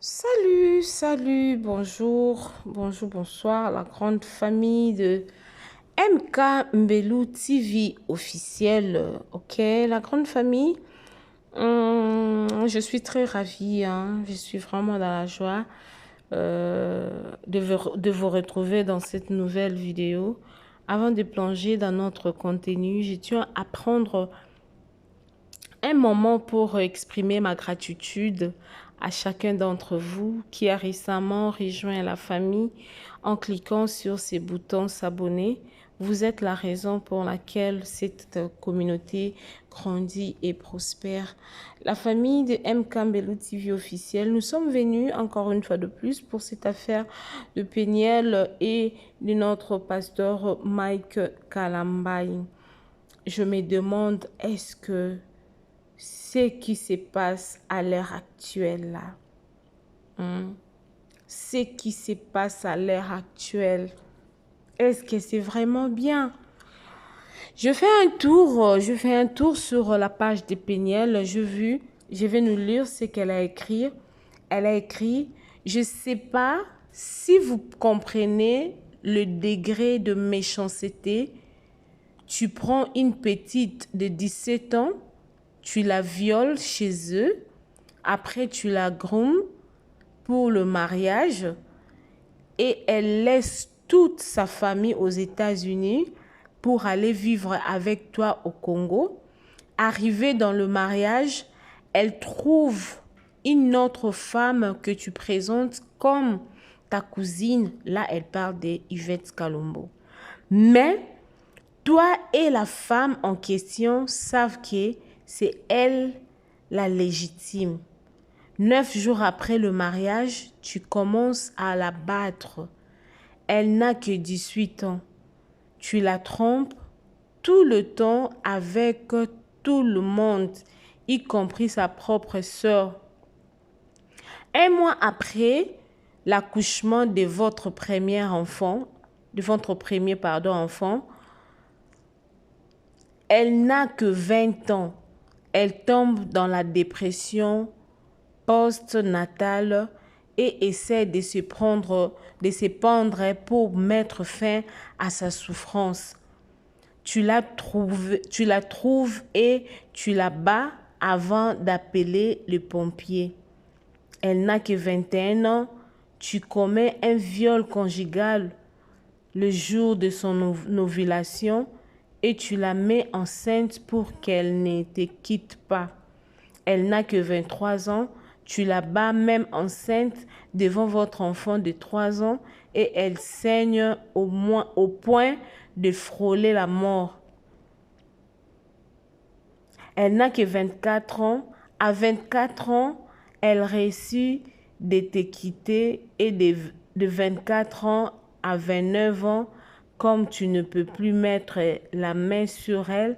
Salut, salut, bonjour, bonjour, bonsoir, la grande famille de MK Mbelou TV officielle. Ok, la grande famille. Je suis très ravie, hein, je suis vraiment dans la joie de vous retrouver dans cette nouvelle vidéo. Avant de plonger dans notre contenu, je tiens à prendre un moment pour exprimer ma gratitude à chacun d'entre vous qui a récemment rejoint la famille en cliquant sur ces boutons s'abonner. Vous êtes la raison pour laquelle cette communauté grandit et prospère. La famille de M. Mbelou TV officiel, nous sommes venus encore une fois de plus pour cette affaire de Péniel et de notre pasteur Mike Kalambay. Je me demande, est-ce que ce qui se passe à l'heure actuelle là, ce qui se passe à l'heure actuelle, est-ce que c'est vraiment bien? Je fais un tour sur la page de Péniel. Je vais nous lire ce qu'elle a écrit. Elle a écrit, je ne sais pas si vous comprenez le degré de méchanceté. Tu prends une petite de 17 ans, tu la violes chez eux, après tu la groomes pour le mariage et elle laisse toute sa famille aux États-Unis pour aller vivre avec toi au Congo. Arrivée dans le mariage, elle trouve une autre femme que tu présentes comme ta cousine. Là, elle parle d'Yvette Kalombo. Mais toi et la femme en question savent que c'est elle la légitime. 9 jours après le mariage, tu commences à la battre. Elle n'a que 18 ans. Tu la trompes tout le temps avec tout le monde, y compris sa propre sœur. 1 mois après l'accouchement de votre premier enfant, elle n'a que 20 ans. Elle tombe dans la dépression post-natale et essaie de se pendre pour mettre fin à sa souffrance. Tu la trouves et tu la bats avant d'appeler le pompier. Elle n'a que 21 ans. Tu commets un viol conjugal le jour de son ovulation et tu la mets enceinte pour qu'elle ne te quitte pas. Elle n'a que 23 ans. Tu la bats même enceinte devant votre enfant de 3 ans et elle saigne au point de frôler la mort. Elle n'a que 24 ans. À 24 ans, elle réussit de te quitter et de 24 ans à 29 ans, comme tu ne peux plus mettre la main sur elle,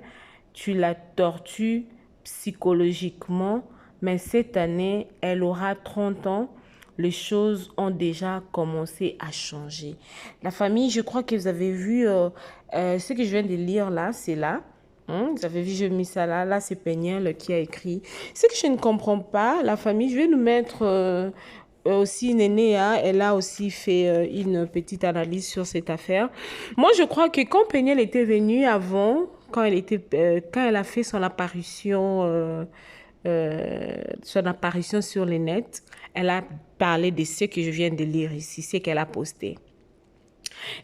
tu la tortures psychologiquement. Mais cette année, elle aura 30 ans. Les choses ont déjà commencé à changer. La famille, je crois que vous avez vu ce que je viens de lire là, c'est là. Vous avez vu, j'ai mis ça là. Là, c'est Péniel qui a écrit. Ce que je ne comprends pas, la famille, je vais nous mettre aussi Nénéa. Elle a aussi fait une petite analyse sur cette affaire. Moi, je crois que quand Péniel était venue avant, quand elle a fait son apparition sur les nets, elle a parlé de ce que je viens de lire ici, ce qu'elle a posté.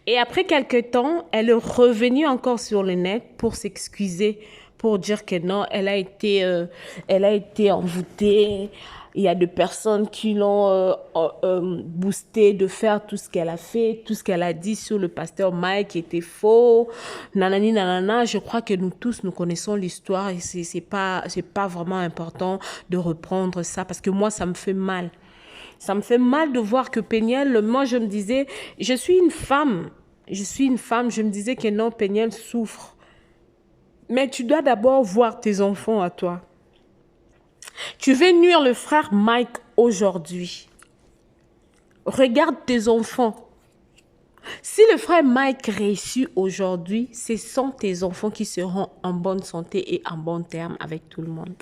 Et après quelques temps, elle est revenue encore sur le net pour s'excuser, pour dire que non, elle a été envoûtée. Il y a des personnes qui l'ont boostée de faire tout ce qu'elle a fait, tout ce qu'elle a dit sur le pasteur Mike qui était faux, nanani nanana. Je crois que nous tous, nous connaissons l'histoire et c'est pas vraiment important de reprendre ça parce que moi, ça me fait mal. Ça me fait mal de voir que Péniel, moi je me disais, je suis une femme, je me disais que non, Péniel souffre. Mais tu dois d'abord voir tes enfants à toi. Tu veux nuire le frère Mike aujourd'hui. Regarde tes enfants. Si le frère Mike réussit aujourd'hui, ce sont tes enfants qui seront en bonne santé et en bon terme avec tout le monde.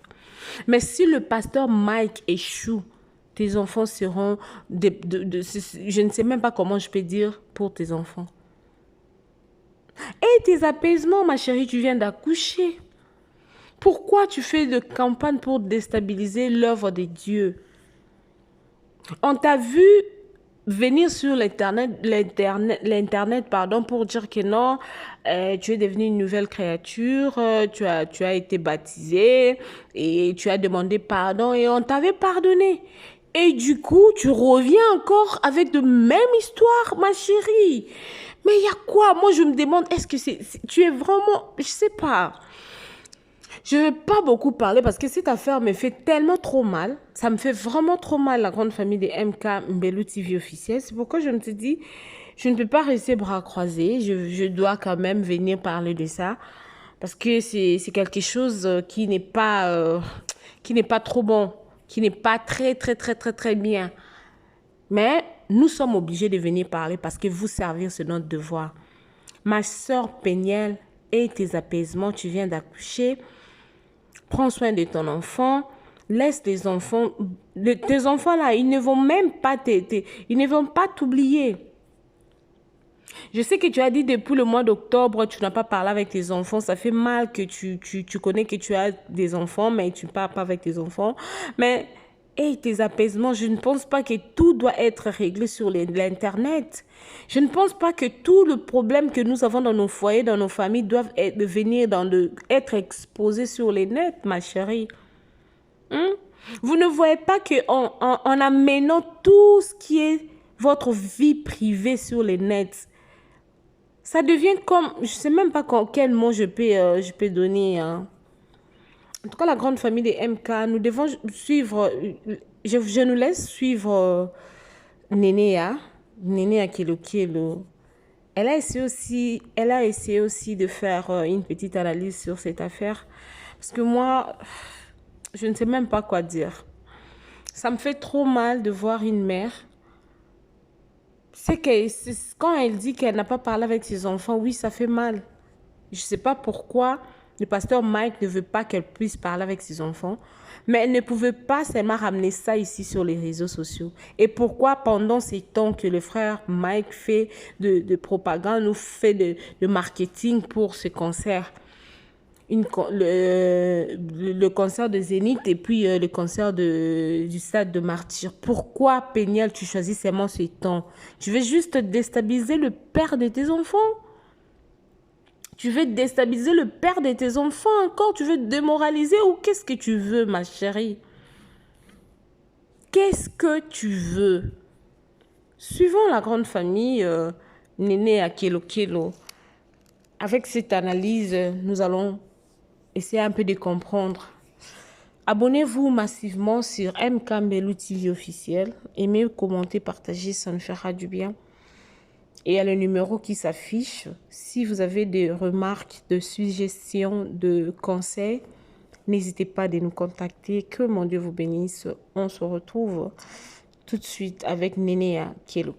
Mais si le pasteur Mike échoue, tes enfants seront je ne sais même pas comment je peux dire pour tes enfants. Et tes apaisements, ma chérie, tu viens d'accoucher. Pourquoi tu fais de campagne pour déstabiliser l'œuvre de Dieu? On t'a vu venir sur l'internet, pour dire que non, tu es devenue une nouvelle créature, tu as été baptisé et tu as demandé pardon et on t'avait pardonné. Et du coup, tu reviens encore avec de mêmes histoires, ma chérie. Mais il y a quoi? Moi, je me demande, est-ce que tu es vraiment, je sais pas. Je ne vais pas beaucoup parler parce que cette affaire me fait tellement trop mal. Ça me fait vraiment trop mal, la grande famille des MK Mbelou TV officiel. C'est pourquoi je me suis dit, je ne peux pas rester bras croisés. Je dois quand même venir parler de ça. Parce que c'est quelque chose qui n'est pas trop bon. Qui n'est pas très bien. Mais nous sommes obligés de venir parler parce que vous servir, c'est notre devoir. Ma soeur Péniel et tes apaisements, tu viens d'accoucher. Prends soin de ton enfant. Laisse tes enfants. Tes enfants là, ils ne vont même pas ils ne vont pas t'oublier. Je sais que tu as dit depuis le mois d'octobre, tu n'as pas parlé avec tes enfants. Ça fait mal que tu connais que tu as des enfants, mais tu ne parles pas avec tes enfants. Mais, tes apaisements, je ne pense pas que tout doit être réglé sur l'Internet. Je ne pense pas que tout le problème que nous avons dans nos foyers, dans nos familles, doivent être exposés sur les nets, ma chérie. Vous ne voyez pas qu'en amenant tout ce qui est votre vie privée sur les nets, ça devient comme, je ne sais même pas quel mot je peux donner. En tout cas, la grande famille des MK, nous devons suivre, je nous laisse suivre Nénéa Kelo. Elle a essayé aussi de faire une petite analyse sur cette affaire. Parce que moi, je ne sais même pas quoi dire. Ça me fait trop mal de voir une mère. Quand elle dit qu'elle n'a pas parlé avec ses enfants, oui, ça fait mal. Je ne sais pas pourquoi le pasteur Mike ne veut pas qu'elle puisse parler avec ses enfants, mais elle ne pouvait pas seulement ramener ça ici sur les réseaux sociaux. Et pourquoi pendant ces temps que le frère Mike fait de propagande ou fait de marketing pour ce concert, le concert de Zénith et puis le concert du stade de Martyrs. Pourquoi, Péniel, tu choisis seulement ce temps? Tu veux juste déstabiliser le père de tes enfants? Tu veux déstabiliser le père de tes enfants encore? Tu veux démoraliser ou qu'est-ce que tu veux, ma chérie? Qu'est-ce que tu veux? Suivons la grande famille Néné à Kelo. Avec cette analyse, nous allons essayer un peu de comprendre. Abonnez-vous massivement sur MK Mbelou TV officiel. Aimez, commentez, partagez, ça nous fera du bien. Et il y a le numéro qui s'affiche. Si vous avez des remarques, de suggestions, de conseils, n'hésitez pas à nous contacter. Que mon Dieu vous bénisse. On se retrouve tout de suite avec Nénéa Kelo.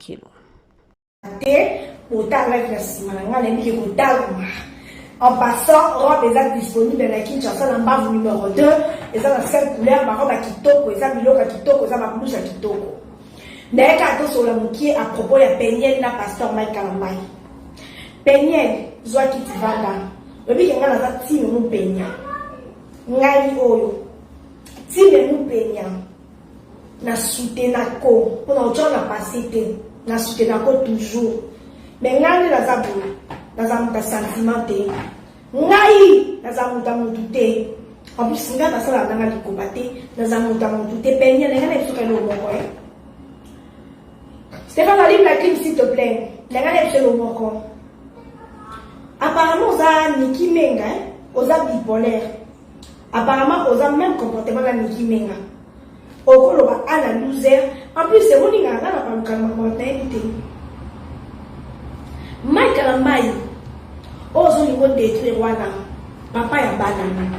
En passant, robe est disponible dans la Kinshasa, dans le numéro 2, et ça, dans cette couleur, ma robe à Kitoko, et ça, Biloko à Kitoko, et ça, ma blouse à Kitoko. D'ailleurs, quand on a à propos de Péniel, na pasteur Mike Kalambai. Péniel, Zoa Kitivanda. Le but, il y a un team nous Péniel. Ngai Oyo. Team nous Péniel. Na soutenako. Pour nous, on a passé, na soutenako toujours. Mais ngai, la zabou. Nazamuta sentimenté. Ngai, nazamuta moutouté. En plus, nga basala nanga likobate, nazamuta moutouté. Péniel, nga naisuka lo moko. Stéphane, allume la clim s'il te plaît. Nga naisuka lo moko. Apparemment, oza Niki Menga, oza bipolaire. Apparemment, oza même comportement la Niki Menga. Okoloba à la loser. En plus, c'est mon inga, nga na palukalma mortalité. Mike Kalambai. Ozo niveau détruire wana papa ya banana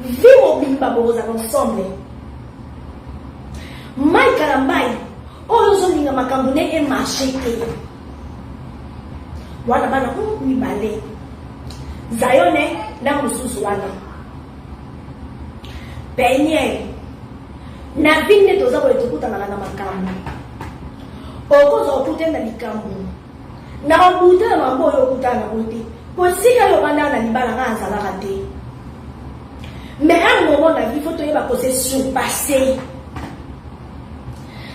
vivo bimba boza ensemble Mike Kalambai ozo linga makambo ne e marché te wana bana ni balé zayone na mususu wana Péniel na vinde toza ko etukuta na makambo okoza okute na likambo na obuta na mambo yo okuta na bote po sika yo banda na libala ka azala raté mais à un moment la vie faut te va poser surpasser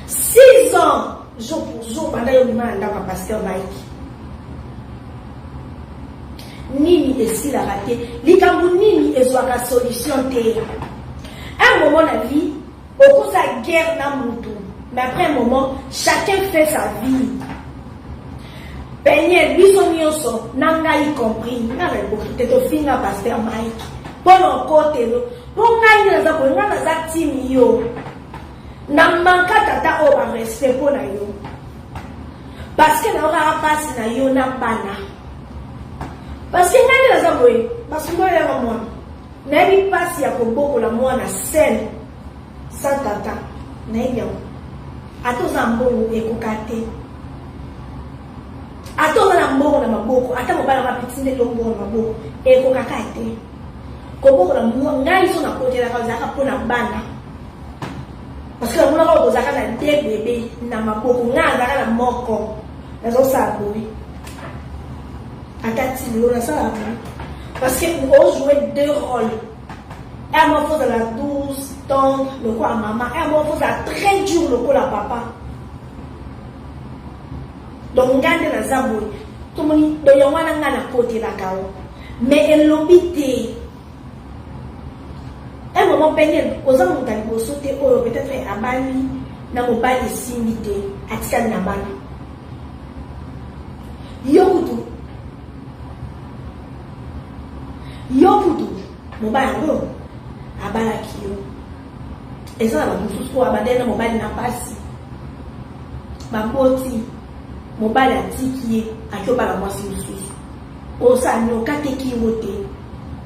6 ans jour pour jour pendant yo manda ka pasteur Mike nini esi la raté likambo nini ezwaka solution te à un moment la vie au cause de la guerre dans le monde. Mais après un moment, chacun fait sa vie. Peigné, lui, son n'a y compris. N'a pas beaucoup de filles à pasteur Mike. Pour le côté, pour gagner les abonnés, on a des timio. N'a manqué tata au respect pour la yo. Parce que n'a pas passé na yo n'a pas na. Parce que gagner les abonnés, parce que moi, n'a pas passé à beaucoup la moi na scène. Sans tata, n'ayons. A tous en bon et cocaté. A tous en bon na maboko. A tous en bon na petite de l'ombo na maboko. Et cocaté. Comme la moi, n'aille sur la côté de la casa pour la bana. Parce que la moula va vous avoir des bébés na maboko. N'a pas la moko. Les autres savent. A quatre l'on ça la parce que nous jouer 2 rôles. Elle m'a fait de la douce, tendre, le quoi à maman. Elle m'a fait de la très dure, le quoi à papa. Donc, on gagne la zaboui. Tout le monde, il y a un côté la cao. Mais elle l'obité. Elle m'a peigné, aux hommes, on a sauté, peut-être à Bali, n'a pas de simité, à Tikan Nabana. Yokutu. Yokutu. Mon bain, abala kio eza na mususu ko abandena mobali na pasi bakoti mobali atiki akobala mwasi mususu osa no kateki wote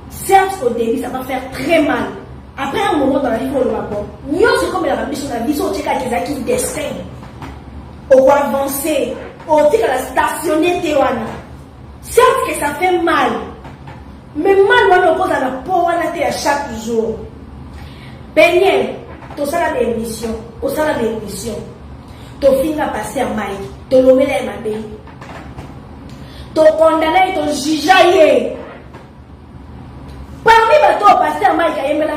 certes au début ça va faire très mal après un moment dans la vie on va bon nyo c'est comme la biso na biso teka kezaki destin on va avancer on teka la stationner tewana certes que ça fait mal. Mais mal, on oppose à la peau, on a à chaque jour. Peigné, tu as des émissions, tu as des émissions. Tu finis à passer à Mike, tu l'as mis à ma belle. Tu condamné, tu jugé. Parmi les gens qui passent à Mike, il y a un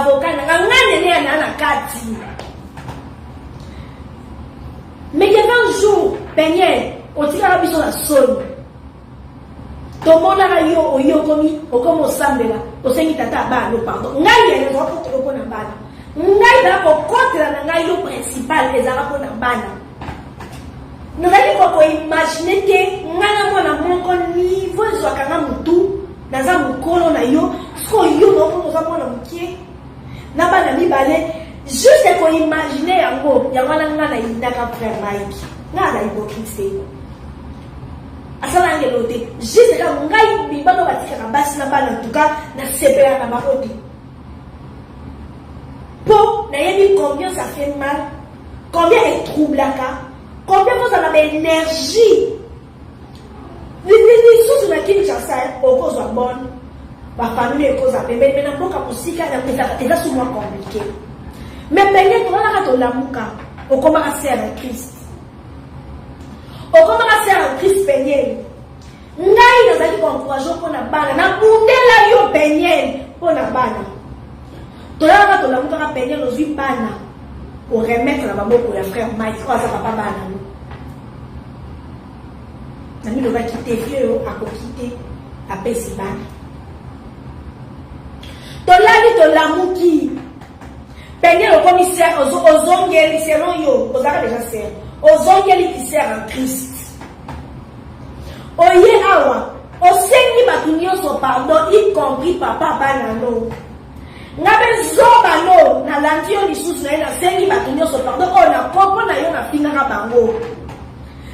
avocat, il y a un kati. Mais il y a un jour, peigné, on tire la bise sur la sonne. Tout le monde a eu au yokomi, au comme au sambela, au sengi tata ba le pardon. Ngai ya nzo ko to na bana. Ngai da ko contre na ngai le principal les arabes na bana. Nous allons ko imaginer que ngana mo na mon ko niveau zo kanga mutu, na za mukolo na yo, sko yo no ko za mo na mukie. Na bana mi bale, juste ko imaginer yango, yangana ngana indaka frère Mike. Ngana hypocrisie. Asala ngelote juste ka ngai bibano batika ka basi na bana tuka na sepela na marodi po na yebi combien ça fait mal combien est troublaka combien vous en avez énergie les sous na kini cha sa au cause wa bonne ba famille e cause ape mais na boka musika na pesa teza souvent compliqué mais pengine to na to lamuka au comment assez à Christ. Au comment faire un Christ peigné. Ngai nazali ko encourager pour na bana na bundela yo peigné pour na bana. Tolaka to la muka peigné no zui bana pour remettre la maboko ya frère Mike kwa sa papa bana. Nani le va quitter vieux a ko quitter a pesi bana. Tolali to la muki peigné le commissaire aux ongeli selon yo ozaka déjà ser. Aux ongeli qui sert en Christ. Oye awa, osengi batunyo so pardon, y compris papa banano. Ngabe zoba no, na lantio ni susu na sengi batunyo so pardon, o na kopo na yo na pinga ka bango.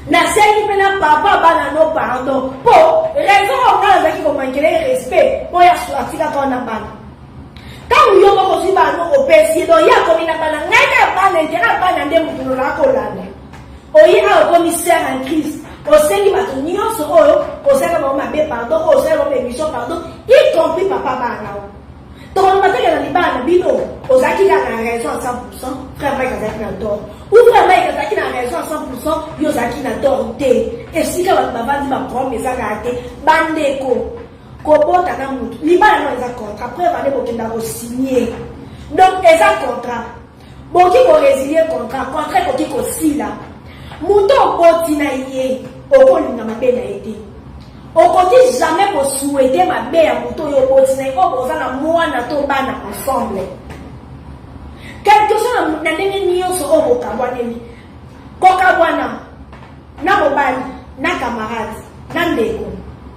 Na sengi pena papa banano pardon. Po, raison o kala zaki ko mangele respect, po ya suafika ko na bana. Quand yo ko si bano o pesi do ya ko mina bana, ngaka bana ndera bana nde mutuno la ko lana. Oye awa commissaire en Christ. Au Seigneur, bato nyonso oyo, au Seigneur, on m'a pardon, au Seigneur, on m'a mission pardon, y compris papa banao. Donc, on va dire que dans les bas, bino, aux acquis qui ont raison à 100%, frère Mike a tort. Ou frère Mike qui a raison à 100%, ils ont acquis à tort. Et si quand on va dire ma promesse, ça a été, bandeko, kobo tanamutu, libana non, ils ont contrat. Après, on va dire qu'ils ont signé. Donc, ils ont contrat. Bon, qui ont résilié le contrat, contrat qui ont signé là. Mouton botina yé, au pôle n'a pas bien été. On continue jamais pour souhaiter ma belle moto yo botina ko boza na mwana to bana ensemble. Quelque chose na ndenge nyonso o bokabwaneli. Kokabwana na mobali, na camarade, na ndeko,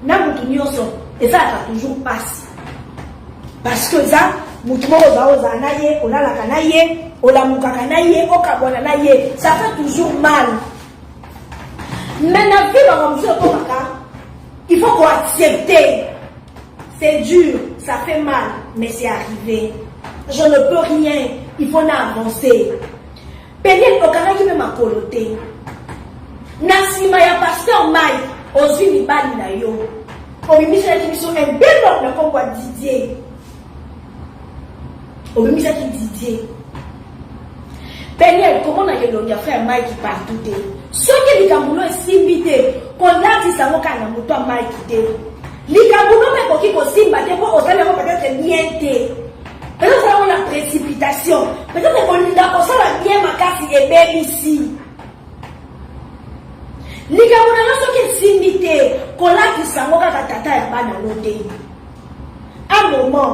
na mutu nyonso, et ça va toujours passer. Parce que ça, mutu moko za na ye, olalaka na ye, olamukaka na ye, okabwana na ye, ça fait toujours mal. Mais la vie va comme ça comme ça. Il faut qu'on accepte. C'est dur, ça fait mal, mais c'est arrivé. Je ne peux rien, il faut avancer. Peut-être au qui m'a coloté. Nasima ya pasteur Mike, aussi ni bali na yo. Obimisa qui sont un bel homme comme quoi Didier. Obimisa qui Didier. Peut-être comment on a le frère Mike qui partout. Ce qui est le simité, qu'on a dit ça, on a moto Mike qui est. L'ikabuno mais pour qui possible, peut-être bien té. Peut-être ça on a précipitation. Peut-être qu'on a pour ça la bien ma carte est belle ici. L'ikabuno là ce qui est simité, qu'on a dit ça, on a tata et pas dans l'autre. Un moment.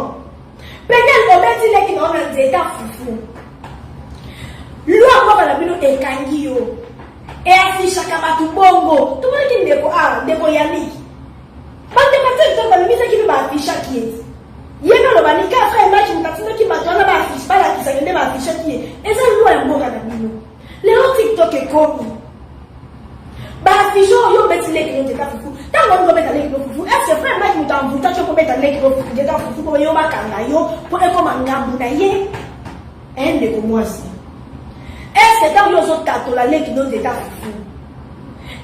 Peut-être qu'on a dit là qui dans un état foufou. Loi kwa la bino ekangio. Et affiche kabatu bongo. Tout le monde dit ndeko Yannick. Bande matin to ba mise ki ba affiche ki. Yeno lo banika frère match mutatina ki matona ba affiche ba la ki sa ngende ba affiche ki. Eza loi ya mboka na bino. Leo TikTok e komi. Ba affiche yo betile ki ndeka fufu. Tango ngo beta leki fufu. Est-ce que frère match mutamvuta cho ko beta leki fufu ndeka fufu ko yo bakanga yo pour eko mangambu na ye. Ndeko mwasi. Est-ce que dans les autres cas, la lèvre qui nous est fou?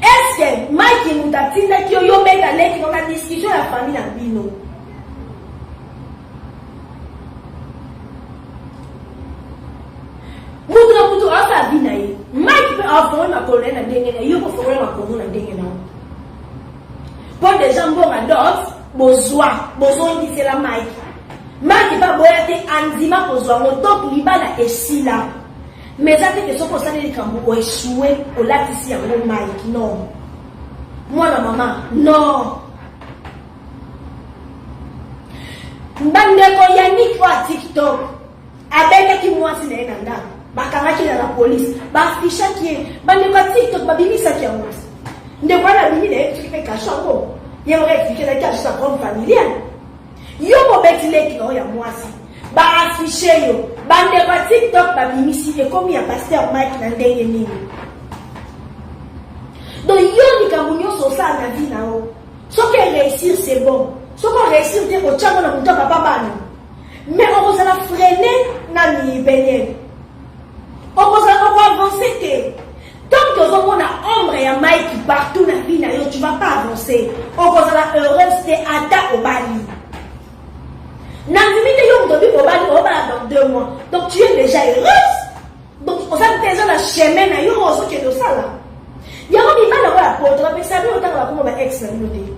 Est-ce que Mike et Moutatina qui ont mis la lèvre dans la discussion de la famille en bino? Moutou, on a vu naïe. Mike peut avoir ma colonne à dégainer, il peut faire ma colonne à dégainer. Pour des gens bon à d'autres, besoin dit c'est la Mike. Mike va boire des andima besoin, mon top libana et si là. Mais ça fait que ce qu'on s'en est quand échoué au lac ici à mon Mike. Non. Moi, la maman, non. Bandeko Yannick wa TikTok. Avec qui moi c'est les nanda. Bakanga qui dans la police. Ba ficha qui est. Bandeko TikTok ba bimi ça qui a moi. Ne voilà bimi les qui fait cachot. Il aurait expliqué la cache sa propre familiale. Yo mo betile qui non ya moi si. Ba affiché yo. Bande ba TikTok ba bimisi et comme il y a pasteur Mike na ndenge nini. Donc yo ni kamunyo so ça na vie na o. Ce qui réussir c'est bon. Ce qu'on réussir c'est au tchamo na muto papa bana. Mais on va la freiner na ni benye. On va avancer. Tant que on a ombre ya Mike partout na vie na yo, tu vas pas avancer. On va la heureuse c'est ata au bali. Dans 2 mois. Donc tu es déjà heureuse. Donc on a déjà la chemin na yo on qui est de ça là. Il y a un mal à la porte, mais ça veut autant la comme ex na nous dit.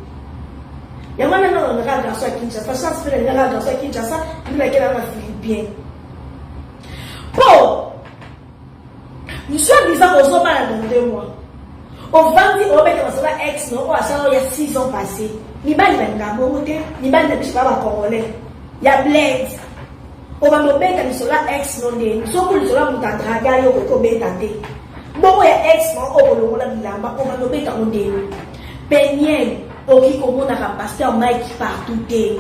Il y a maintenant on regarde dans ça qui ça ça se fait regarde dans ça qui ça nous laquelle on a bien. Bon. Nous sommes disant aux hommes dans 2 mois. On va dire on met dans ça ex non, ça il y a 6 ans passés. Ni ba ni nga monter, ni ba ni pas congolais. Il y a Blaise. On va me mettre sur la ex non de. Nous sommes sur la montagne draga yo ko betate. Bon il y a ex non on va le bilamba, on va me mettre en de. Penien, oki ko mona ka pasteur Mike partout de.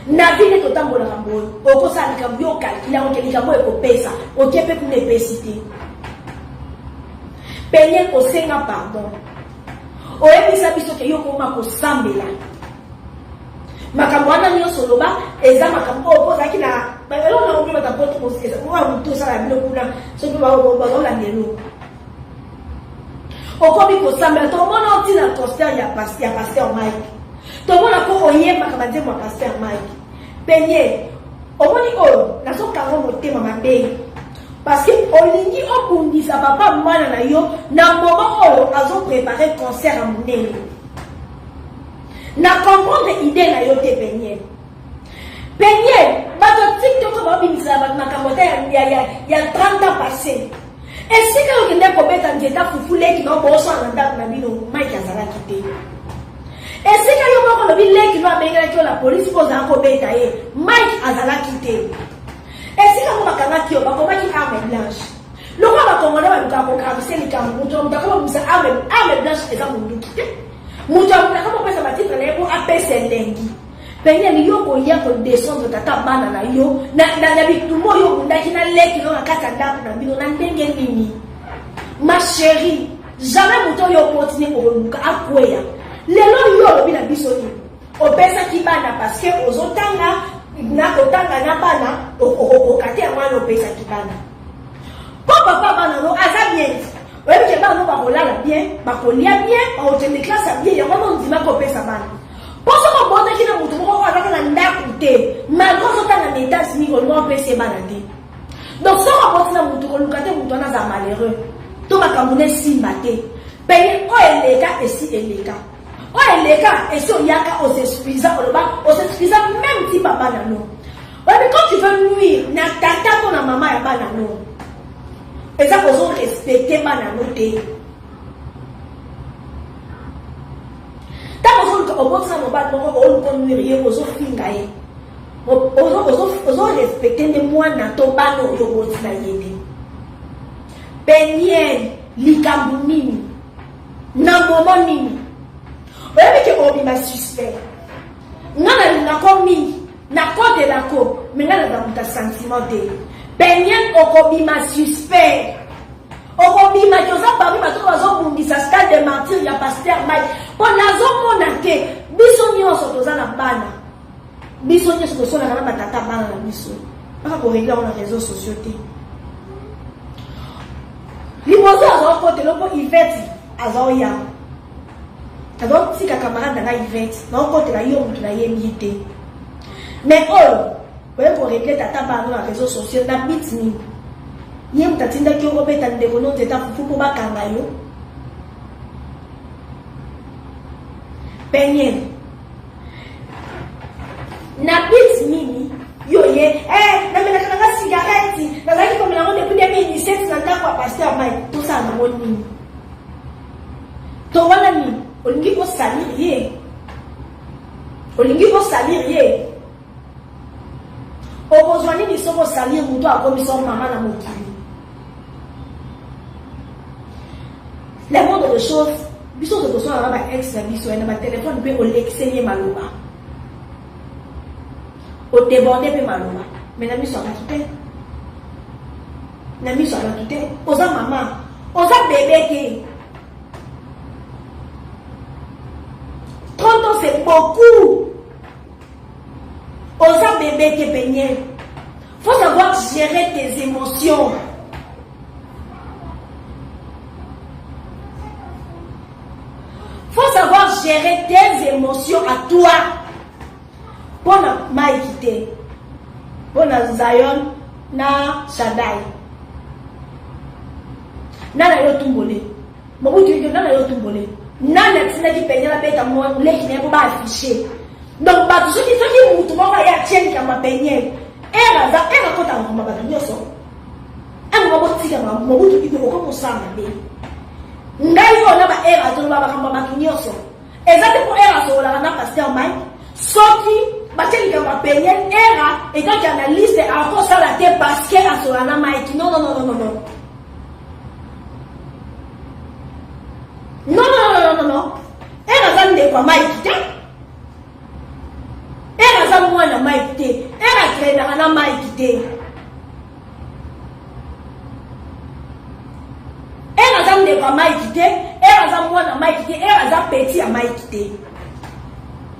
Na vie to tambola rambo. O ko sa ka bio calcula on ke li ka mo ko pesa. O ke pe pour nécessité. Penien ko senga pardon. O ebisa biso ke yo ko ma ko sambela. Makambo wana nyonso loba eza makambo opozaki na balelo na obi batapoto koseza kwa mtu sala bilo kuna so bi ba la ndelo okobi kosambela to mona otina pasteur ya pasteur Mike to mona ko oyemba kama demo pasteur Mike penye omoni oyo nazokanga motema mabe parce que olingi okundisa papa mwana na yo na moment oyo azoprépare concert à monene na comprendre idée na yo te Peniel bato TikTok babimisa bato makambo ya 30 ans passé esika okende kobeta nzeta fufuleki na obosana ndako na bino Mike azalaki te esika yo moko lobi leki no abengelaki yo la polisi mpo ozala kobeta ye Mike azalaki te esika mo bakangaki yo bakomaki arme blanche lokwa bakongole baluka kokarise likambo moto moto akobomisa arme blanche eza monduki te moto akobopesa batitre na ye mpo apesa elengi Peniel yo koya kodescendre tata bana na yo na bitumo yo bundaki na leki no na kati ya ndako na bino na ndenge nini ma chérie jamais moto yo continue koluka akweya lelo yo lobi na biso ni opesaki bana parce que ozotanga na kotanga na bana okokate ya mwana opesaki bana po papa bana no aza bien oyebi ke bana no bakolala bien bakolia bien baotende classe ya bien yango no ndima kopesa bana poso kobotaki na moto moko azaka na ndako te malgré ozotanga na États-Unis kolinga opesa bana te donc soko aboti na moto koluka te moto wana aza malheureux to makambo ne simba te peye oyo eleka esi eleka oyo eleka esi oyaka osesuffisa oloba osesuffisa même ti papa na no oyebi quand tu veux nuire na tata to na mama ya bana no eza kozo respecte bana no te ntango ozoluka obotisana mobali moko oluka nuire ye ozofinga ye ozo respecte nde mwana to bana oyo obotina ye te Peniel likambo nini na momo nini oyebi ke obima suspect nga nalingako mingi na kodelako me nga nazamuta sentiment te Peniel okobima suspect okobima ki oza parmi bato bazobundisa stade de martyr ya Pasteur Mike mpo nazomona te biso nyonso toza na bana biso nyonso tosonaka na batata bana na biso aka koregle yango na réseaux sociaux te liboso azokotela mpo Yvette azoya azotika camarade na Yvette naokotela yo moto nayebi te mais oyo oye koregle tata bana na réseaux sociaux na bit nini ye moto atindaki yo kobeta ndeko no nzeta fufu mpo bakanga yo Peniel na bit nini yo ye namelaka nanga cigarette nazalaki komela ngo depuis 2017 na ndako ya Pasteur Mike tosala nango nini to wana nini olingi kosalir ye okozwa nini soko osalir moto akomisa mama na mokili la moindre de chose biso tokosala na ba-ex na biso na batelefone mpe olekiseli ye maloba odeborde mpe maloba me na miso ya bato te na miso ya bato te oza mama oza bebe te 30 ans c'est beaucoup oza bébé te Peniel faut savoir gérer tes émotions faut savoir gérer tes émotions à toi pour na Mike te pour na Zion na Shaddai na yo tumbole mobutu na yo tumbole nana tinaki Peniel abeta mo leki ne ko ba afficher donc bato soki mutu moko ya tieni kama Peniel era kota ngoma bato nyoso anga botika ma mobutu iko ko mosama be ngai ona ba era to ba kamba bato nyoso ezate ko era so la na Pasteur Mike soki bateli kama Peniel era ekaki analyste a ko sala te parce que asola na Mike non era zande kwa Mike te era za mwana Mike te era krena na Mike te era zande kwa Mike te era za mwana Mike te era za petit ya Mike te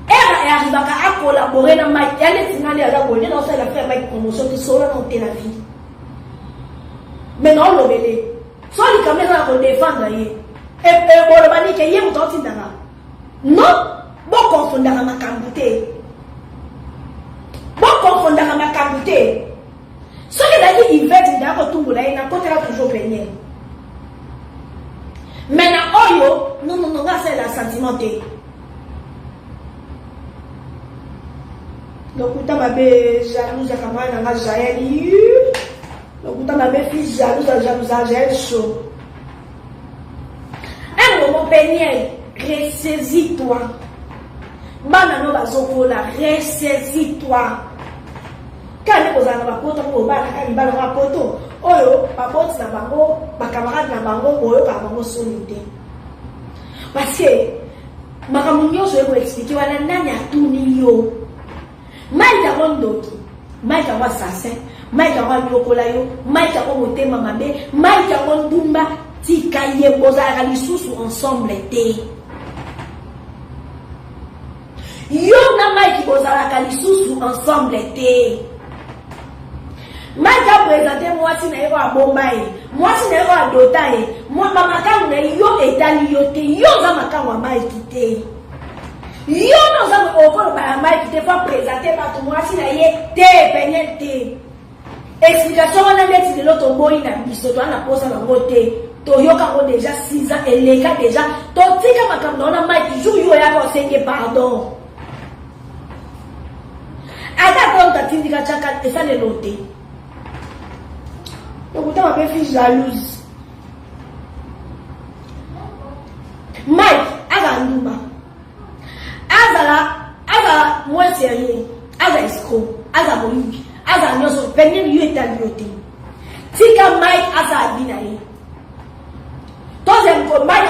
era arrivaka a collaborer na Mike yale finale ya bonne na sala faire Mike promotion qui sera dans la vie mais non lobele so li kamera ko défendre ye et bon bani ke ye mutoti ndanga non bon confondaka makambo te bon confondaka makambo te. Soki ezalaki Yvette nda kotumbola ye nakotela toujours Peniel. Maintenant oyo non nga c'est la sentiment te. Lokuta mabe jalouse kama na nga Jaël. Lokuta mabe fils jalouse Jaël chaud. Un moment Peniel, ressaisis-toi. Banano bazokola, ressaisis-toi. Quand nous avons un poto, nous avons un poto. Oyo, papote na bango, ma camarade na bango, oyo ka bango solide. Parce que makamunyo je vais expliquer wana nani atuni yo. Maika rondoki, maika wa sase, maika wa yokola yo, maika wa motema mabe, maika wa ndumba tika ye bozala lisusu ensemble te. Yo na maiki bozala lisusu ensemble te. Maika présenter moi si na yo abombaye, moi si na yo adotaye, moi mamakangu na yo etali yo te, yo za makangu wa maiki te. Yo no za okolo ba maiki te fa présenter ba to moi si na ye te Peniel te. Explication wana ndeti de l'autre boy na biso to na posa na ngote. To yo ka ko déjà 6 ans et les cas déjà to tika makambo na maiki jour yo ya ko senge pardon. Ata konta tindika chaka esa le lote. Donc, tu m'as fait jalouse. Mike, Azanouba. Azala, moins sérieux. Aza escroc. Aza bolivie. Aza nyoso. Peniel, lui est à l'autre. Tika Mike, Aza abinaye. Troisième fois, Mike,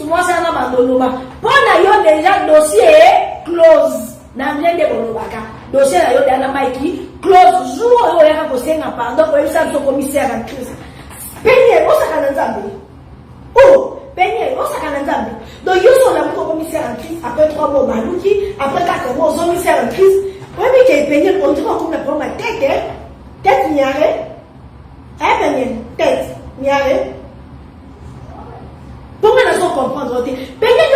moi, c'est un abandonnement. Pendant yo déjà, dossier close. N'amène de bolobaka. Dossier là, yo déjà, Mike, close jour où il y a un pardon pour le commissaire en crise. Peniel, on s'est en Zambie. Oh, Peniel, on s'est en Zambie. Donc, ils sont là pour le commissaire en crise. Après 3 mois, Malouki. Après 4 mois, ils commissaire en crise. Oui, mais que Peniel, on dirait qu'on a pris ma tête. Tête, n'y a rien. Hein, Peniel? Tête, n'y a rien. Pour moi, nous comprendre. Peniel,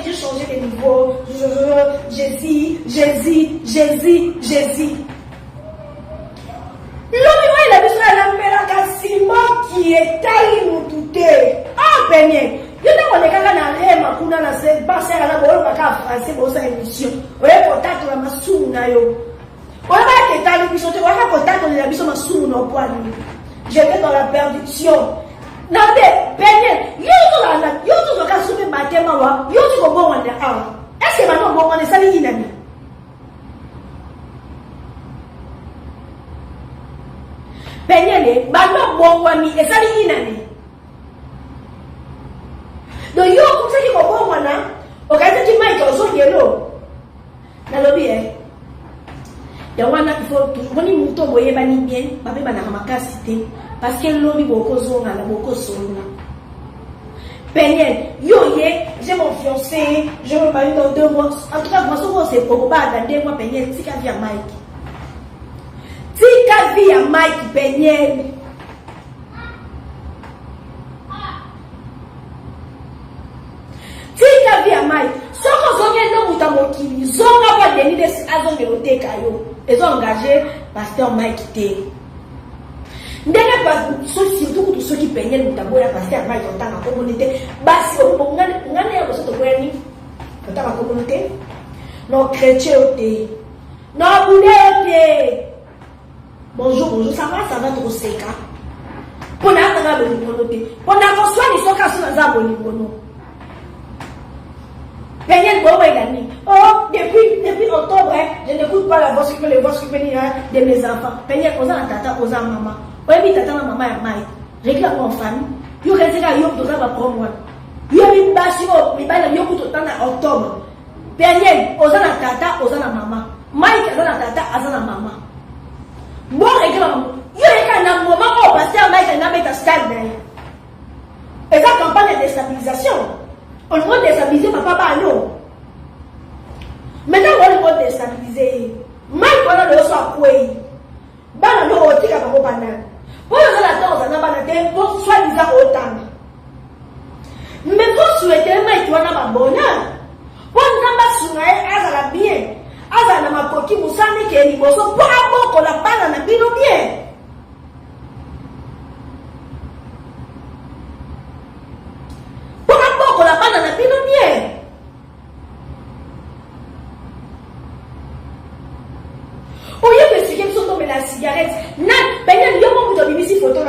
j'ai changé de niveau. Jésus. L'homme, il a besoin de la Simon qui est taillé nous tout. Ah, Peniel. Je ne sais pas si ma kuna na se passer à la bonne baka français pour sa émission. Ouais, contact la masu na yo. On va te tailler émission, on va contact la émission masu no poids. J'étais dans la perdition. Nande, Peniel, yo to ka soupe batema wa, yo to ko bon wanda ah. Est-ce que maintenant bon on est sali inami? Peniel, maintenant bon wami est sali inami. Donc yo comme ça qui ko bon wana, o ka ti Mike o so yelo. Na lobi ya wana il faut boni muto boye bani bien, ba be bana makasi te. Parce que l'homme beaucoup zonga la beaucoup zonga. Peniel, j'ai mon fiancé, je me marie dans 2 mois. En tout cas, moi, souvent, c'est pour pas dans 2 mois, Peniel, tika via Mike. Tika via Mike, Peniel. Tika via Mike. Soko zonga no mutamokili, zonga pas deni des azon de oteka yo. Ils ont engagé pasteur Mike T. Ndenge pas surtout tous ceux qui peignaient le tabou là parce qu'il y a pas dans la communauté basi on ngane ya boso to kwani dans la communauté non chrétien oté non boulé bonjour ça va trop seka pour na tanga le communauté pour na ko swani soka suna za boni bono Peniel Bobo il a dit oh depuis octobre je n'écoute pas la voix que les voix de mes enfants Peniel oza na tata oza maman. Oui, tata na maman ya mai. Régla en famille. Yo kenzeka yo doza ba promo. Yo mi basi o mi bala yo kuto tana octobre. Peniel oza na tata oza na maman. Mai oza na tata oza na maman. Bon régla yo eka na moment o pasteur mai na meta stade na. Et ça campagne de déstabilisation. On va déstabiliser papa ba no. Maintenant on va déstabiliser. Mai kona le so akwei. Bana no otika ba ko bana. Pour la danse, on a pas pour soi-disant autant. Mais pour souhaiter, mais tu en as pas bonheur. Pour n'a pas souhaité, à la bien. À la ma coquille, vous savez qu'elle est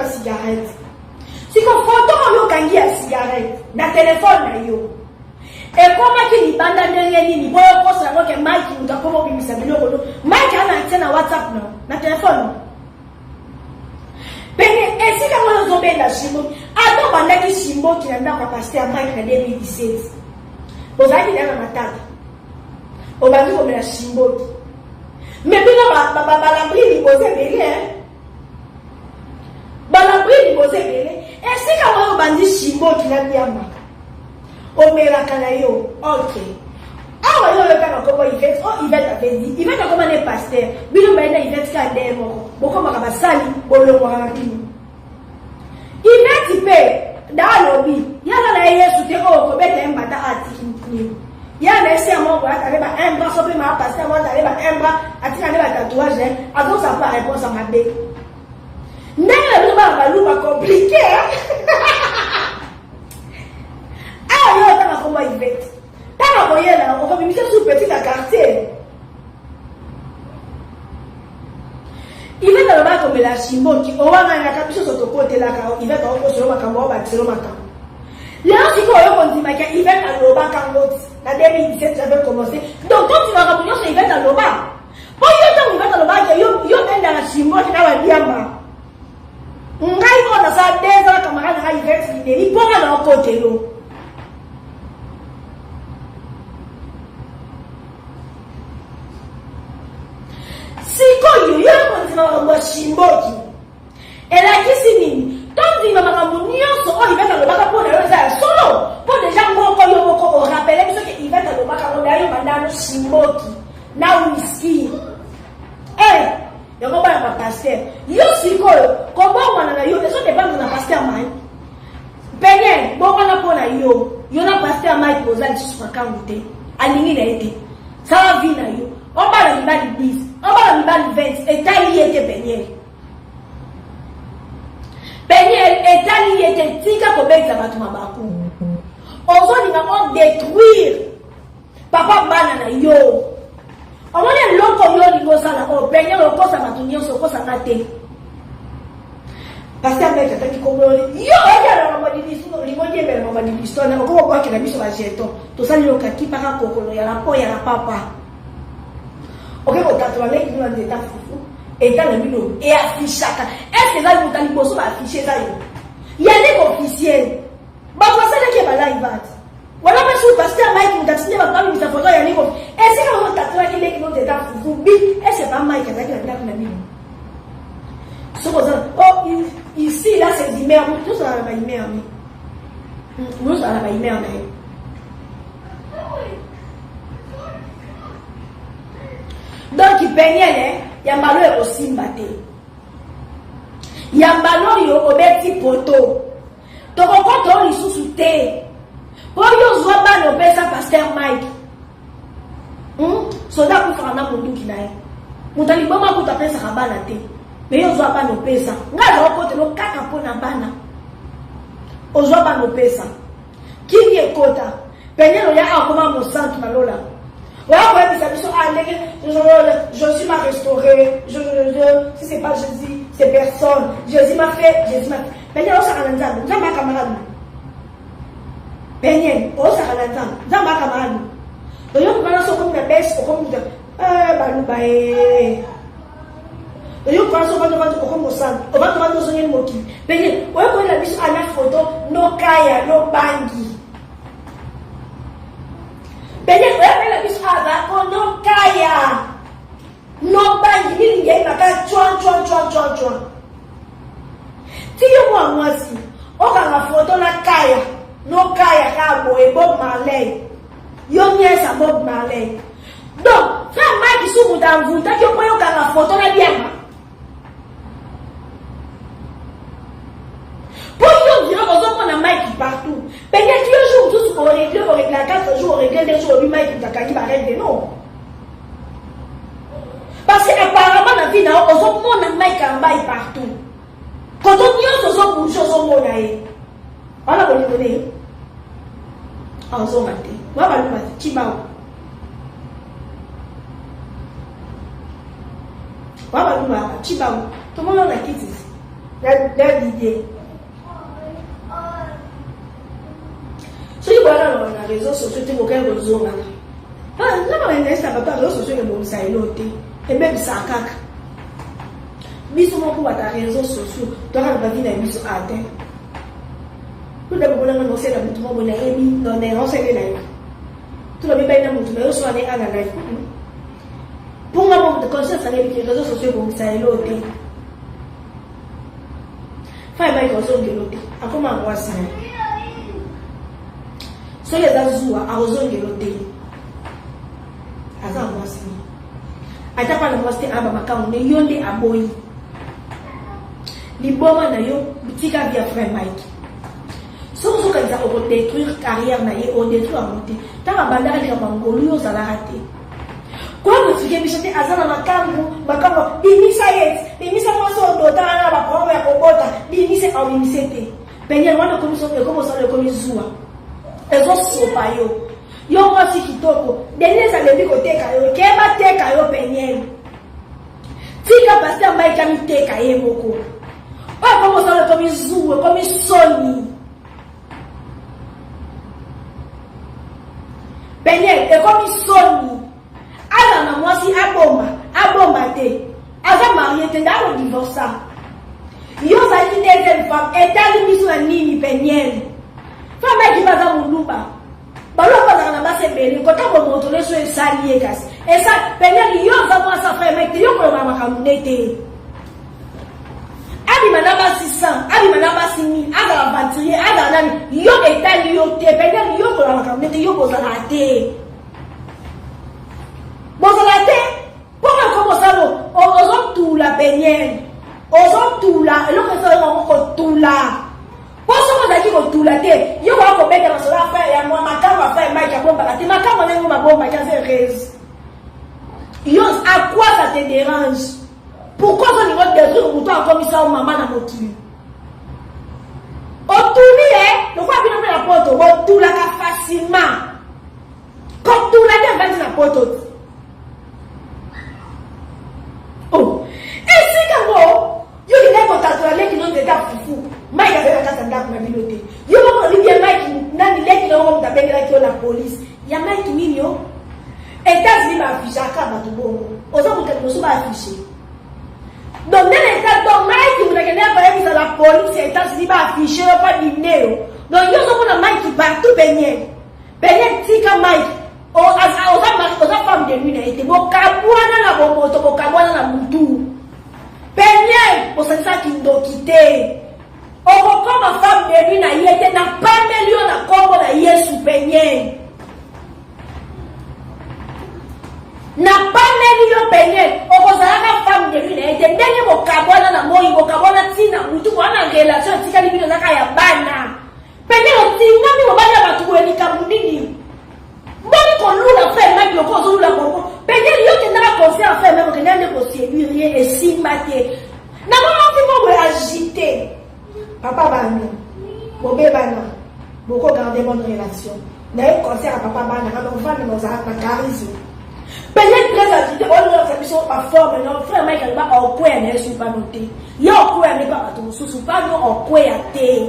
cigarette. Si qu'on photo yo kangi ya cigarette na téléphone na yo. Et comment qui ni banda ndenge ni boyo kosa ngo ke Mike muta komo bimisa biloko do. Mike ana tena WhatsApp no na téléphone. Pene esi ka mo zo benda shimbo. Ato banda ki shimbo ki na kwa pasteur Mike na 2017. Bozaki na matata. Obandi ko mela shimbo. Mais bino balabri ni boze belé hein. Balabri ni boze belé. Esi ka mo bandi shimbo ki na biamba. Omera kanayo, ok. Ah, on le faire comme Yvette. Oh, Yvette avait dit. Yvette a commandé pasteur. Bilo baina Yvette ka demo. Boko makaba sali bolo wa rapini. Yvette pe da lobby. Yala na Yesu te o ko beta mbata atiki. Yala ese amo ba ta leba un bras so pe ma pasteur mo ta leba un bras atika leba tatouage. Avant ça pas réponse à ma bé. Ndenge le ba ba lu ba compliqué. Yo tanga koma Yvette. Tanga koyela, on va miser sous petit quartier. Yvette alaba comme la chimbo qui on va na kabiso soto côté la ka Yvette on ko solo makambo ba tselo makambo. Là si ko yo kondi maka Yvette aloba kango na 2017 j'avais commencé. Donc quand tu vas revenir sur Yvette aloba. Pour yo tanga Yvette aloba yo tenda la chimbo qui na wa biamba. Ngai ko na sa déjà camarade na Yvette ni pour na côté lo. Siko yo kontina wa shimboki. Ela kisi nini? Tondi mama munyoso o Yvette alobaka po na yo za solo. Po deja ngoko yo ngoko o rappelle biso ke Yvette alobaka o dayo bandano shimboki. Na whisky. Yoko ba pasteur. Yo siko ko bo wana na yo eso depend na pasteur mai. Penye bo wana po na yo. Yo na pasteur mai ko za tsu makangute. Alingi na ete. Sawa vi na yo. On va le bal 10, on va le bal 20, et taille était peigné. Peigné, et taille était tika pour bête la batumabaku. On va détruire papa banana yo. On va le loco yo ni gosa la o peigné le cosa matunio so cosa nate. Parce que avec ta qui comme yo ya la mama di biso limonje be mama di biso na ko ko ki na biso ba jeto. To sali yo kaki para kokolo ya la po ya la papa. Ok, on t'a trouvé qui nous a dit fou et dans le milieu et affiché. Est-ce que là vous allez poser afficher ça? Il y a des officiels. Bah quoi ça qui est pas là il va. Voilà parce que pasteur Mike vous a signé ma femme il t'a photo il y a des est-ce que on t'a trouvé qui nous a dit fou bi est-ce que pas Mike qui a dit la milieu. Oh ici là c'est d'hiver tout ça va hiver. Nous ça va hiver. Donc il peignait yambalo e osimbate yambalo yo obeti poto to kokoto lisusu te po yo zwa bano pesa pasteur Mike soda ku fana munduki nae mutali boma ku tapesa kabana te mais yo zwa bano pesa ngalo kote lo kaka pona bana o zwa bano pesa kini ekota penyelo ya akoma mo santu na lola. Je suis ma restaurée, si c'est pas Jésus, c'est personne. Jésus m'a fait, Jésus m'a fait. Péniel, on s'arrête là, nous sommes camarades. Péniel, on s'arrête là, nous sommes camarades. Donc, on va lancer comme une baisse, comme une baloubaye. Donc, on va lancer comme un sang, on va lancer un mot qui. Péniel, on va prendre la mise à la photo, nos kaya, nos bangi. Penye la biso aba ono kaya no bangi ni ngai maka chwa. Ti yo mwa mwasi o ka photo na kaya no kaya ka boy Bob Marley yo nyesa Bob Marley donc frère Mike su mutamvuta yo ko yo ka photo na biema pour yo dire on a Mike partout. Penye qui joue tous au régler la 4 jours, au régler des jours, lui Mike Takaki va régler non. Parce que apparemment la vie n'a on a Mike en bail partout. Quand on y a ce pour chose au monde aïe. Voilà bon il connaît. En zone maté. Moi va le maté, Chibao. Moi va le maté, Chibao. Tout le monde a quitté. d'idée. Si vous avez les réseaux sociaux, vous avez les réseaux sociaux. Non, les réseaux sociaux, et même ça, caca. Biso moko bata réseaux sociaux, toi on va vivre biso atteint. Tout d'abord on a annoncé la mutuelle on a émis dans les renseignements live. Tout le monde na mutuelle on soit à la live. Pour moi de conscience avec les réseaux sociaux comme ça et l'autre. Fai mai ko zonge l'autre. Akoma moi ça. So les azua a zonge l'autre. Aza moi ça. Ata pa na moi c'était aba makao ne yonde aboyi. Liboma na yo tika via frère Mike. So quand ils ont détruire carrière na ye on détruire monter. Tanga bandara ya mangolu yo zala raté. Quoi vous figez bichete azana makambo bimisa yet bimisa moso do tanga ba promo ya kobota bimisa au bimisete. Penye wana commission e comme ça le commission. Ezo sopa yo. Yo mo si kitoko. Deneza lebi ko teka yo keba teka yo penye. Tika pasteur Mike ami teka ye moko. Pas comme ça, comme ils jouent, comme ils sonnent. Peigné, et comme ils sonnent. Alors, moi, si abomba, Aza marié, t'es dans le divorce. Yo, ça dit des femmes, et t'as dit, mis sur un nini, peigné. Femme qui va dans mon loupa. Balo, pas dans la base, belé, quand on va retourner sur un salier, et ça, peigné, yo, ça va ça faire, mais yo, pour ma camounette. Abi manaba 600, abi manaba 6000, aga aventurier, aga nani, yo etali yo te, pendant yo ko la makamete yo bozala te. Bozala te. Pourquoi comme ça lo, ozon tout la peñel. Ozon tout la, lo que ça ko tout la. Pour ça ko ko tout la te, yo ko beta na sola fa ya moi makamba fa mai ka bomba te, makamba na yo mabomba ka c'est raise. Yo à quoi ça te dérange? Pourquoi on va détruire le bouton comme ça au maman dans mon cul? Au tourner, le quoi bien la porte, au tout la facilement. Comme tout la devant la porte. Oh, et si quand yo il est content qui n'ont pas fou. Mike avait la carte d'armes ma bibliothèque. Yo on dit bien Mike nani leki na on t'appelle la police. Ya Mike minyo. États-Unis va afficher à carte tout bon. Aux autres que nous va afficher. Donc, dans l'état de Mike, vous avez la police, les États-Unis va afficher, pas d'idée. Donc, il y a un Mike qui partout, Beignet. Beignet, tika Mike. Aux femmes de lui, il était bon, Kabouana la bomoto, Kabouana la moutou. Beignet, pour ça qui nous quitté. Comme ma femme de lui, il était n'a pas million à comme on a hier sous Beignet. N'a pas million Beignet. La femme de lui, il était dernier au Kabouana la moi, au Kabouana Tina, moutou, on a relation, tika libino na kaya bana. Beignet, on dit, non, mais on va tout le Kabounini. Bon, qu'on loue la frère, même le corps, loue la bonbon. Beignet, il y a un conseil à faire, même qu'on a négocié, lui, et si maté. N'a pas agité. Papa Bana, mon bébé Bana, beaucoup garder bonne relation. N'a eu conseil à Papa Bana, on va nous avoir un charisme. Peut-être très agité, on a fait mission par forme, non, frère Mike, elle va en quoi elle ne suis pas noté. Il y a en quoi elle n'est pas tout, sous pas non en quoi elle est.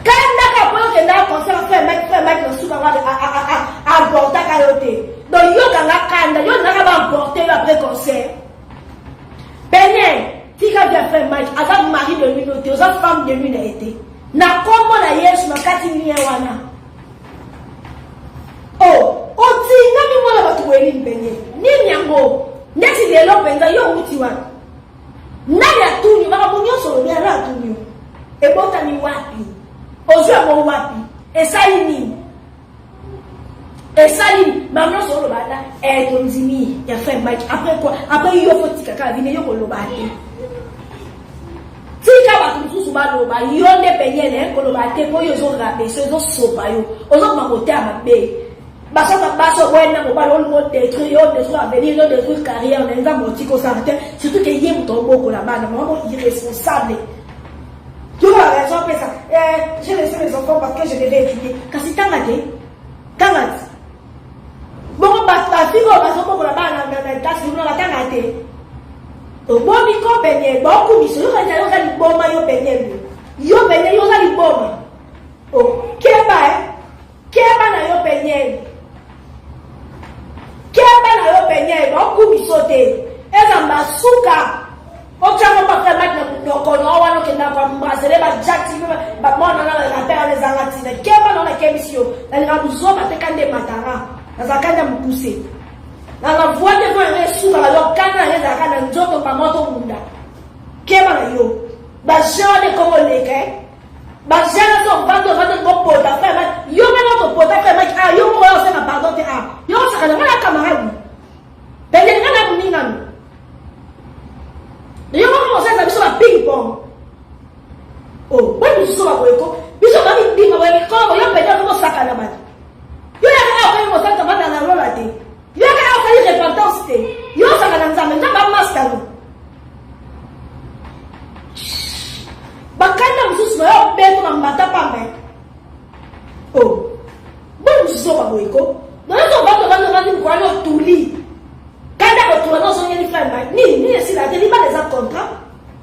Quand elle n'a pas pensé à frère Mike, ne suis pas à emporter à côté. Donc, il y a pas emporter après concert. Beignet, si quand tu as fait Mike, avec mari de lui, aux autres femmes de lui n'a été. N'a comment la yesh, ma katini wana. Oh! Oti nami mwana watu weli mpenye nini yango neti lelo penza yo uti wa nani atuni makamunyo so ni ara atuni ebota ni wapi ozwe mo wapi esali mamno so lo bada tonzimi ya fait Mike après quoi après yo foti kaka vine yo ko lo bade tika ba kususu ba lo ba yo ne penye ne ko lo bade ko yo zo rabe so so ba yo ozo makote amabe. Baso bueno, on va le détruire, on détruire l'avenir, on détruire carrière, on est dans mon petit conservateur, surtout qu'il y a un tombeau pour la bas, vraiment irresponsable. Tu vois, raison après ça. J'ai laissé mes enfants parce que je devais étudier. Quand c'est tant raté, bon, ma fille, on va se pour la bas, on a la tasse, on a la tant raté. Oboni ko benye beaucoup biso yo ka yo ka liboma yo benye yo benye yo ka liboma o keba na yo benye beaucoup biso te eza mbasuka ochako pa ka mat na ko no wana ke na kwa mbasele ba jati ba mona na la pera les angatina keba na kebisio na la muzoma te kande matara na zakanda mukuse na la voix de voix resuka la lokana les akana nzoto pa moto munda keba na yo ba jone ko leke ba jana so bando ko pota fa yo mena ko pota fa yo mo yo se na pardon te yo sa kana na camarade bende kana kuninga yo mo se sa biso ba ping pong biso ba ko biso ba ping pong ko yo bende ko saka na ba yo ya ka mo saka ba na rola te yo ka ka ni repentance te yo saka na nzambe na ba master no bakanda mususu na yo beto na mbata pambe biso ba ko na so ba to ba ni ko ano tuli kada ko tu no so ni femme ni si la télé pas les contrats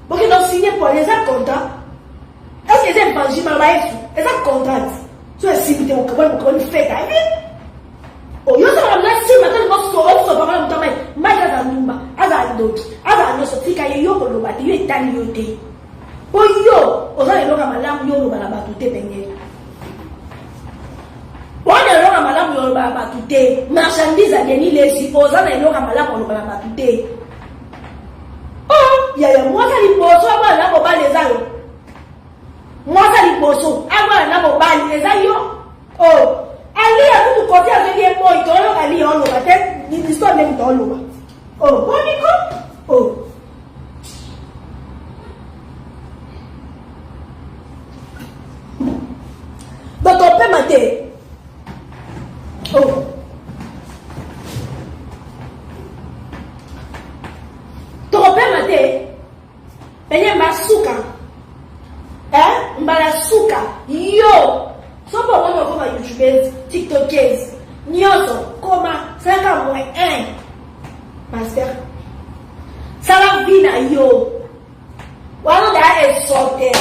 parce que donc signé pour les contrats est-ce que c'est pas j'ai mal les contrats so si tu on ko ni fait ta yo so na si ma tele boss so ba ba mutama mai za numba aza ndoki aza no so fika yo ko lo ba yo etani yo te yo oza lo ka malamu yo lo ba ba tu te pengeli wana lo ka malamu yo ba ba tu te marchandise a gagné les supposants na lo ka malamu lo ba ba tu te ya mwaka liboso aba na bo ba les ayo mwaka liboso aba na bo ba les ayo ali a tout côté avec les boy to lo ka li on lo ba te ni histoire même to lo ba boniko donc on peut mater torope mate penye masuka mbala suka yo sopo wana koma youtubers tiktokers nyoso koma 5-1 master sala vina yo wana da exporter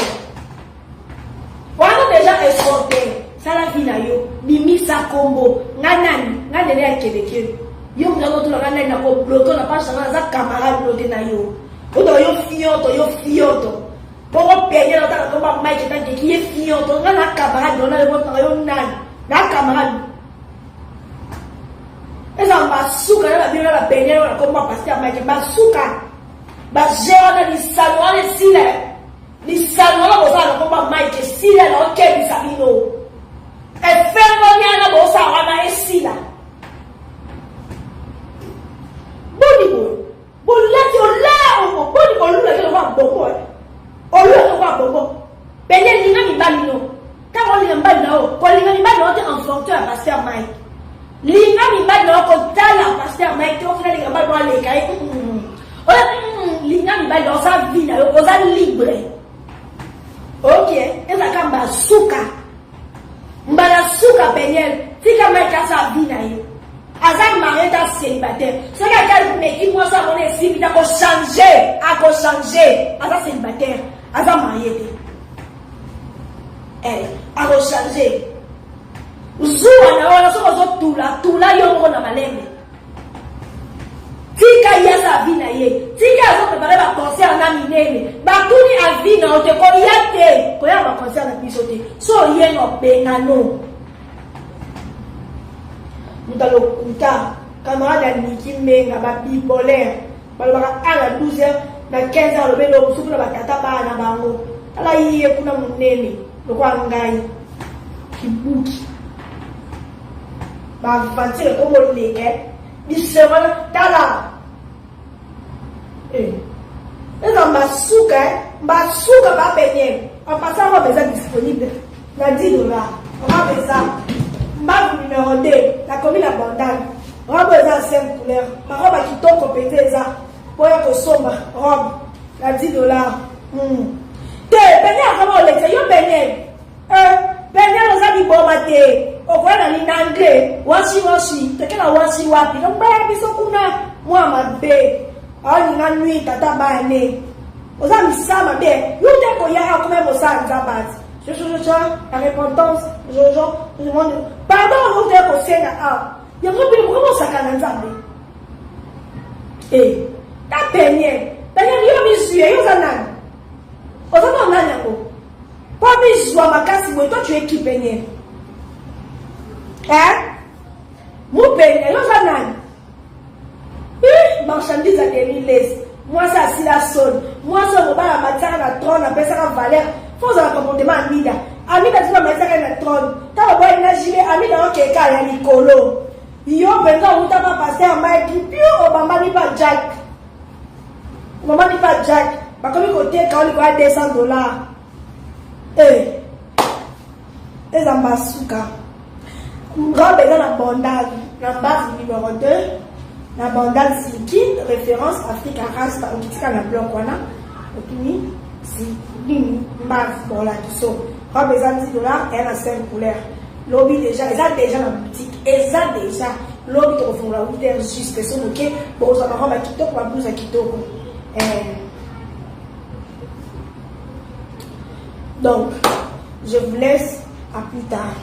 wana déjà exporter sala vina yo bimisa kombo nganene ya kebeke yo mnalo to ngana na ko bloquer na pas sana za camarade bloquer na yo yo fioto pour payer la ko ba mai tan ki fioto ngana camarade na le bota yo na camarade eza masuka na bino la payer na ko ba passer mai ke masuka ba jona ni salwa le sile ni salwa la boza ko ba mai ke sile la o ke ni sabino efengo nyana bosa wana esila bolati olao boni olula ke wa bongo olula wa bongo benye linga mibali no ka ko linga mibali no ko linga mibali no te en fonction à pasteur Mike linga mibali no ko tala pasteur Mike to fina linga mibali no le kai linga mibali no sa vida yo ko za libre okay eza kamba suka mbala suka penyel tika Mike asa vida yo azak marié ta célibataire c'est que mais qui moi ça on est si vite à changer asa célibataire asa marié à changer zuwa na wana so zo tula yo ngo na malembe tika yasa vina ye tika zo préparer ba concert na minene ba tuni a vina o te ko yate ko ya ba concert na biso te so ye no benga no mutalo kuta camarade Niki Menga ba bipolaire balobaka ala 12h na 15h lo belo sukula batata bana bango ala yiye kuna munene lokwa ngai kibuki ba vantile ko moleke bisema tala eza masuka ba benye en passant va besoin disponible na $10 on va besoin Mbavu numéro 2, la commune abondante. Robe eza 5 couleurs. Ma robe a kitoko pete eza. Boya kosomba robe. La $10. Te, benye akama oleksa. Yo benye. Benye loza biboma te. Okoya na lina anglais. Washi. Tekela washi wapi. Donc baya biso kuna. Mwa mabe. Ah, il a nuit, tata bané. Aux amis, ça m'a bien. Nous, dès qu'on y a quand même au sein de la base. La repentance, je demande. Pardon, nous, dès qu'on s'est là. Il y a vraiment ça quand même. Eh, t'as peigné. T'as rien mis sur eux, Zanan. Aux amis, on a un peu. Pas mis sur ma casse, toi, tu es qui peigné. Hein? Mon peigné, Zanan. Marchandise à des laisse. Moi, ça, si la sonne. Moi, ça, on va la matière à la trône, on appelle ça la valeur. Faut que ça comportement Amida. Amida, tu vas mettre ça à la trône. Quand on voit une gilet, Amida, on est calé à l'icolo. Yo, ben, quand on t'a pas passé en main, puis, oh, maman, n'est pas Jack. Maman, n'est pas Jack. Bah, comme côté, quand on voit $200. Eh, les ambassadeurs. Grand besoin d'abondance. La base numéro 2. L'abondance liquide, référence Afrique Arras, par un petit bloc, on a. Et puis, c'est une base pour la qui sort. Pas besoin de $10 et la 5 couleurs. Lobby déjà, ils ont déjà la boutique. Ils ont déjà. Lobby qui refont la 8 heures juste. Son ok. Bon, ça va faire Kitoko, ma blouse à Kitoko. Donc, je vous laisse à plus tard.